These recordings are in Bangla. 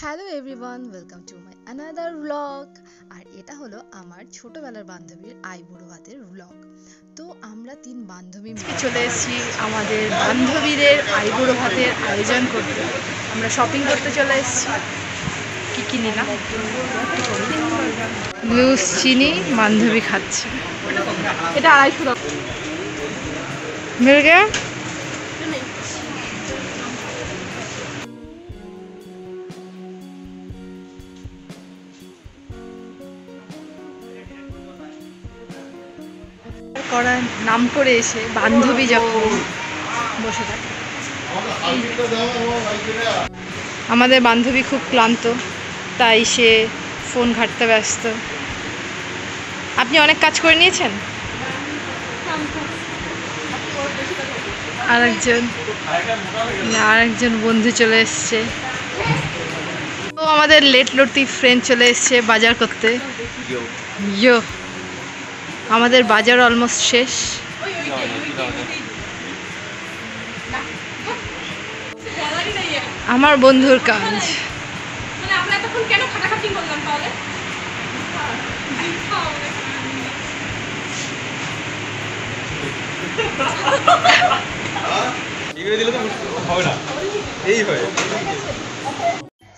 Hello everyone, welcome to my another blog. আর এটা হলো আমার ছোটবেলার বান্ধবীর আইবুড়ো ভাতের ব্লগ। তো আমরা তিন বান্ধবী মিলে চলে এসেছি আমাদের বান্ধবীদের আইবুড়ো ভাতের আয়োজন করতে। আমরা শপিং করতে চলে এসেছি। কি কি নিলাম? লুজ চিনি বান্ধবী খাচ্ছে। এটা 250 টাকা মিল গয়া। করার নাম করে এসে বান্ধবী যখন বসে থাকে, আমাদের বান্ধবী খুব ক্লান্ত, তাই সে ফোন ঘাঁটতে ব্যস্ত। আপনি অনেক কাজ করে নিয়েছেন। আরেকজন বন্ধু চলে এসছে। তো আমাদের লেট লতি ফ্রেন্ড চলে এসছে বাজার করতে। ইয়ো, আমাদের বাজার অলমোস্ট শেষ। আমার বন্ধুর কাজ।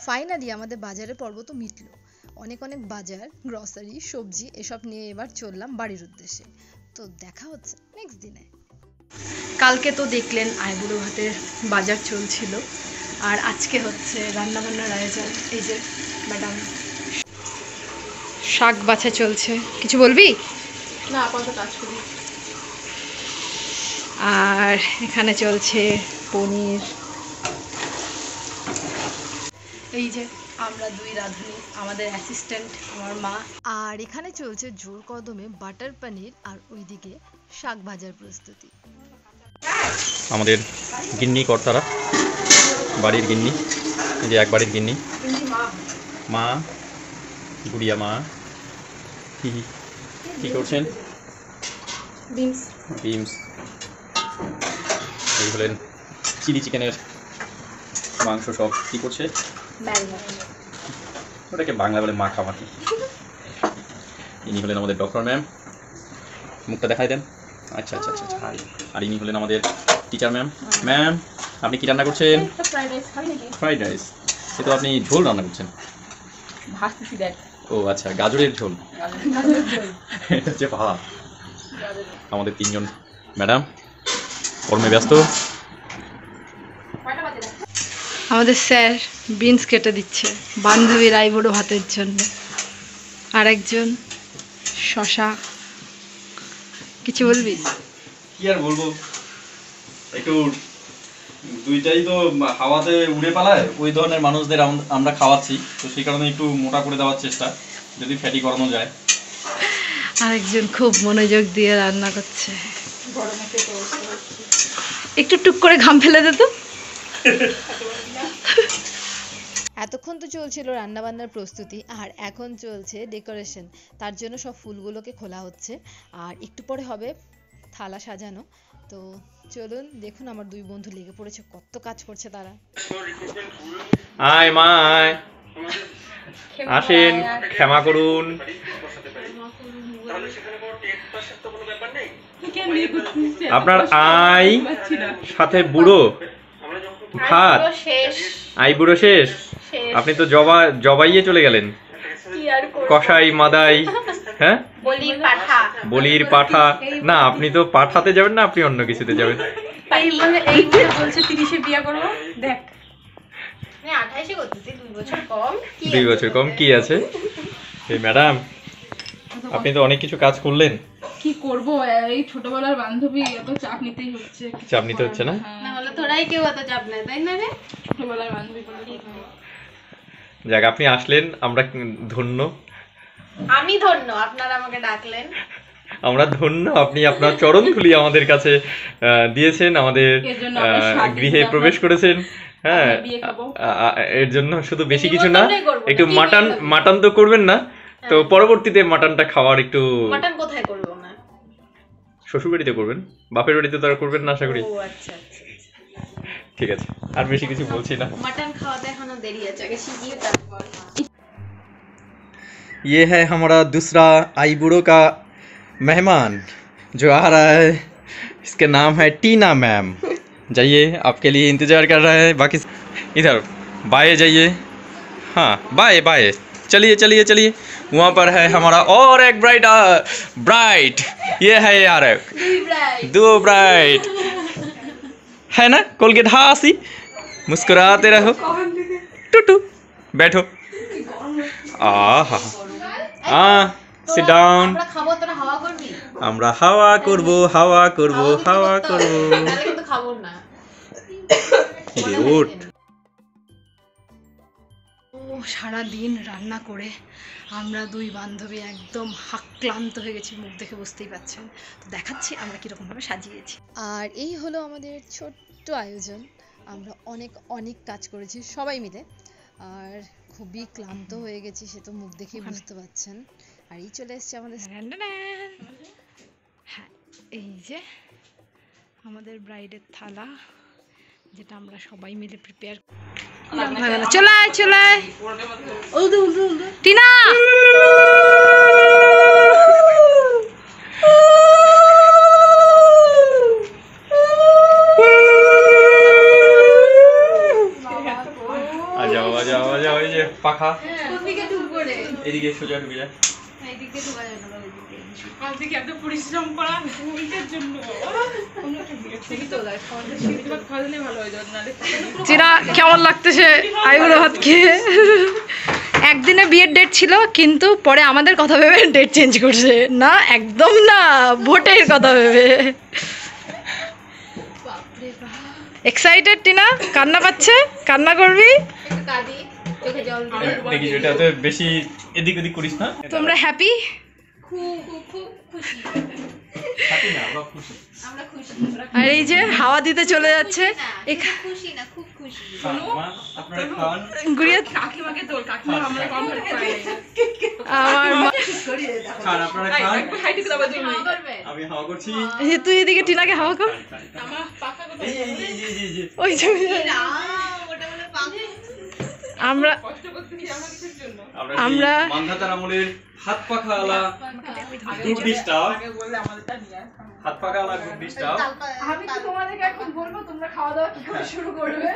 ফাইনালি আমাদের বাজারের পর্ব তো মিটলো। অনেক বাজার, গ্রসারি, সবজি এসব নিয়ে এবার চললাম বাড়ির উদ্দেশ্যে। তো দেখা হচ্ছে নেক্সট দিনে। কালকে তো দেখলেন আইবুড়ো ভাতের বাজার চলছিল, আর আজকে হচ্ছে রান্নাবান্নার আয়োজন। এই যে ম্যাডাম শাক বাছা চলছে। কিছু বলবি? না, আপাতত কাজ করি। আর এখানে চলছে পনির। এই যে আমরা দুই রাঁধুনি, আমাদের অ্যাসিস্ট্যান্ট আমার মা। আর এখানে চলছে জোর কদমে বাটার পনির, আর ওইদিকে শাক ভাজার প্রস্তুতি। আমাদের গিন্নি কর্তারা, বাড়ির গিন্নি, যে এক বাড়ির গিন্নি মা, গুড়িয়া মা কি করছেন? বিমস। এই হলেন চিলি চিকেনের মাংস। সব কি করছে? ওটাকে বাংলা বলে মাখামাখি। ইনি হলেন আমাদের ডক্টর ম্যাম। মুখটা দেখাই দেন। আচ্ছা। আর ইনি হলেন আমাদের টিচার ম্যাম। ম্যাম, আপনি কি রান্না করছেন? Fried rice. সে তো আপনি ঝোল রান্না করছেন। ও আচ্ছা, গাজরের ঝোল। এটা হচ্ছে ভাত। আমাদের তিনজন ম্যাডাম কর্মে ব্যস্ত। আমাদের স্যার বিনস কেটে দিচ্ছে বান্ধবীর আইবুড়ো ভাতের জন্য। আর একজন শশা। কিছু বলবি? কি আর বলবো, একটু দুইটাই তো হাওয়াতে উড়ে পালায়, ওই ধরনের মানুষদের আমরা খাওয়াচ্ছি। তো সেই কারণে একটু মোটা করে দেওয়ার চেষ্টা, যদি ফ্যাটি করানো যায়। আরেকজন খুব মনোযোগ দিয়ে রান্না করছে। একটু টুক করে ঘাম ফেলে দে তো। এতক্ষণ তো চলছিল রান্নাবান্নার প্রস্তুতি, আর এখন চলছে ডেকোরেশন। তার জন্য সব ফুলগুলোকে খোলা হচ্ছে, আর একটু পরে হবে থালা সাজানো। তো চলুন দেখুন, আমার দুই বন্ধু লেগে পড়েছে, কত কাজ করছে তারা। আয় মা আয়, আসেন, ক্ষমা করুন। আপনার আই সাথে বুড়ো ভাত, আইবুড়ো শেষ। আপনি তো জবাইয়ে চলে গেলেন। কষাই মাদাই, হ্যাঁ, বলির পাঠা। না, আপনি তো পাঠাতে যাবেন না, আপনি অন্য কিছুতে যাবেন। 2 বছর কম কি আছে? এই ম্যাডাম, আপনি তো অনেক কিছু কাজ করলেন। কি করব, এই ছোটবেলার বান্ধবী, এত চাপ নিতেই হচ্ছে। চাপ নিতে হচ্ছে না? না হলে তোরাই কেউ এত চাপ নেয়, তাই না রে? ছোটবেলার বান্ধবী। যাক, আপনি আসলেন, আমরা ধন্য। আমি ধন্য আপনারা আমাকে ডাকলেন। আমরা ধন্য, আপনি আপনার চরণ ধুলি আমাদের কাছে দিয়েছেন, আমাদের গৃহে প্রবেশ করেছেন। হ্যাঁ, এর জন্য শুধু বেশি কিছু না, একটু মাটন তো করবেন না? তো পরবর্তীতে মাটনটা খাওয়ার একটু। মাটন কোথায় করব? না, শ্বশুর বাড়িতে করবেন, বাপের বাড়িতে তো আর করবেন না আশা করি। ঠিক আছে, আর বেশি কিছু বলছি না। মাটন খাওয়াতে এখনো দেরি আছে, আগে শিখিয়ে তারপর। ये है हमारा दूसरा आई बूढ़ो का मेहमान जो आ रहा है। इसका नाम है टीना मैम। जाइए, आपके लिए इंतज़ार कर रहा है। बाकी इधर बाय जाइए। हाँ, बाय बाय। चलिए चलिए चलिए। वहाँ पर है हमारा और एक ब्राइट। ये है यार दो ब्राइट है ना। कोलगेट हासी, मुस्कुराते रहो। टूटू बैठो। Sit down. আমরা খাবো, তোরা হাওয়া করবি? আমরা হাওয়া করব, হাওয়া করব, হাওয়া করব। তাহলে কিন্তু খাবো না। কিরে ওঠ। ও সারা দিন রান্না করে আমরা দুই বান্ধবী একদম ক্লান্ত হয়ে গেছি, মুখ দেখে বুঝতেই পারছেন। তো দেখাচ্ছি আমরা কীরকমভাবে সাজিয়েছি। আর এই হলো আমাদের ছোট্ট আয়োজন। আমরা অনেক অনেক কাজ করেছি সবাই মিলে, আর খুবই ক্লান্ত হয়ে গেছি, সে তো মুখ দেখেই বুঝতে পারছেন। আর এই চলে এসছে আমাদের, হ্যাঁ এই যে আমাদের ব্রাইডের থালা, যেটা আমরা সবাই মিলে প্রিপেয়ার। চলায় চলায় টিনা, পাখা এদিকে সোজা ঢুকে যায়। পরিশ্রম করা জন্য চিরা কেমন লাগতেছে আইবুড়ো ভাত খেয়ে? একদিনে বিয়ের ডেট ছিল, কিন্তু পরে আমাদের কথা ভেবে ডেট চেঞ্জ করছে। না একদম না, ভোটের কথা ভেবে। এক্সাইটেড টিনা? কান্না পাচ্ছে? কান্না করবি? দেখি এটাতে বেশি এদিক ওদিক করিস না। তোমরা হ্যাপি? আর এই যে হাওয়া দিতে চলে যাচ্ছে। খুশি না, খুব খুশি। গুড়িয়া কাকিমাকে তোর কাকিমা আমরা কমপ্লিট করে আমার মা, খান আপনারা খান। হাইটে দাও তুমি। আমি হাওয়া করছি। এই যে তুই এদিকে টিনাকে হাওয়া কর। আমার পাকা কথা জি ওই যে না, ওটা বলে পাগল। আমরা কষ্ট করতেছি আমরা কিছুর জন্য। আমরা মান্ধাতার আমলের হাত পাখাওয়ালা গুড ডিস্টার্ব। আগে বললে আমাদেরটা নিয়ে আসতাম। হাত পাখাওয়ালা গুড ডিস্টার্ব। আমি তো তোমাদেরকে এখন বলবো তোমরা খাওয়া দাওয়া কি করে শুরু করবে।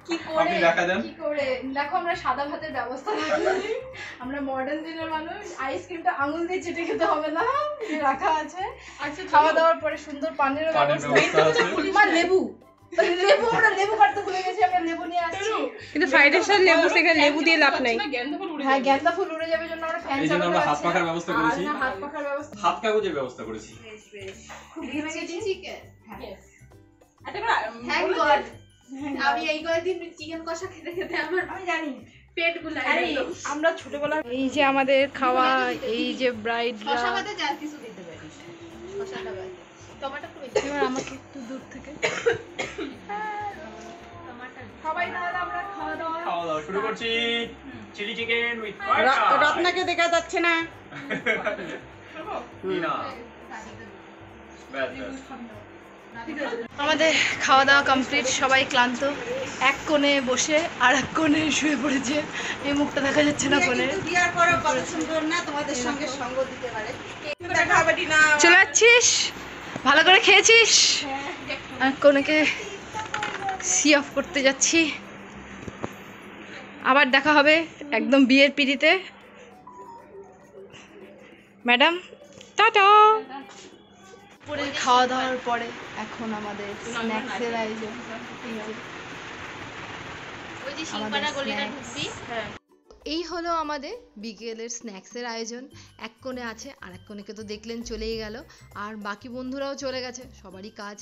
কি করে আপনি দেখা দেন। কি করে দেখো, আমরা সাদা ভাতের ব্যবস্থা রাখি। আমরা মডার্ন দিনের মানুষ, আইসক্রিমটা আঙুল দিয়ে চেটে খেতে হবে না, এই রাখা আছে। আচ্ছা, খাওয়া দাওয়ার পরে সুন্দর পানির ব্যবস্থা আছে। মা লেবু আমরা লেবু কাটতে ভুলে গেছি, আমরা লেবু নিয়ে আসছি। কিন্তু ফ্রাইড রাইসের লেবু থেকে লেবু দিয়ে লাভ নাই। হ্যাঁ, গেন্দা ফুল উড়ে যাবে জন্য আমরা ফ্যান এইজন্য চালানো আমরা হাত আছে। পাখার ব্যবস্থা করেছি। আর না, হাত পাখার ব্যবস্থা, হাত কাগজের ব্যবস্থা করেছি। খুব ঘেমে গেছি। চিকেন। আচ্ছা থ্যাংক গড। আমি এই কয়েকদিন চিকেন কষা খেতে খেতে আমার আমি জানি পেট গুলাই আরে গেল। আমরা ছোটবেলায় এই যে আমাদের খাওয়া, এই যে ব্রাইডরা। শসা বাদে যা কিছু দিতে পারিস। শসাটা বাদে। টমেটো খুবই দিতে এবার আমাকে একটু দূর থেকে টমেটো। সবাই তাহলে আমরা খাওয়া দাওয়া খাওয়া দাওয়া শুরু করছি। চিলি চিকেন উইথ রত্নাকে দেখা যাচ্ছে না। না ব্যাস ব্যাস। আমাদের খাওয়া দাওয়া কমপ্লিট, সবাই ক্লান্ত। এক কোণে বসে আর এক কোণে শুয়ে পড়েছে। এই মুখটা দেখা যাচ্ছে না কোণে। বিয়ার পরে কত সুন্দর না তোমাদের সঙ্গে সঙ্গ দিতে পারে। দেখা হবে টিনা। চলে যাচ্ছিস? ভালো করে খেয়েছিস? আর কোণেকে সি অফ করতে যাচ্ছি। আবার দেখা হবে একদম বিয়ের পিড়িতে। Madam tata. দুপুরের খাওয়া দাওয়ার পরে এখন আমাদের স্ন্যাক্সের আয়োজন। ওই যে সিংপাড়া গলিটা ঢুকবি। এই হলো আমাদের বিকেলের স্ন্যাক্সের আয়োজন। এক কোণে আছে, আর এক কোণেকে তো দেখলেন চলেই গেল, আর বাকি বন্ধুরাও চলে গেছে, সবারই কাজ।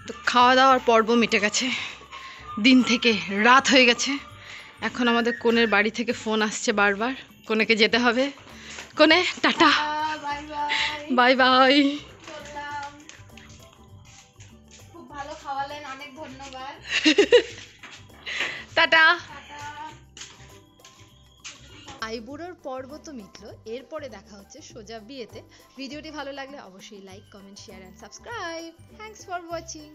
তো খাওয়া দাওয়ার পর্ব মিটে গেছে, দিন থেকে রাত হয়ে গেছে। এখন আমাদের কোণের বাড়ি থেকে ফোন আসছে বারবার, কোণেকে যেতে হবে। কোণে tata, bye bye. Bye bye. চললাম। খুব ভালো খাওয়ালেন, অনেক ধন্যবাদ। টাটা। টাটা। আইবুড়োর পর্ব তো মিটলো, এরপরে দেখা হচ্ছে সোজা বিয়েতে। ভিডিওটি ভালো লাগলে অবশ্যই like, comment, share and subscribe. Thanks for watching.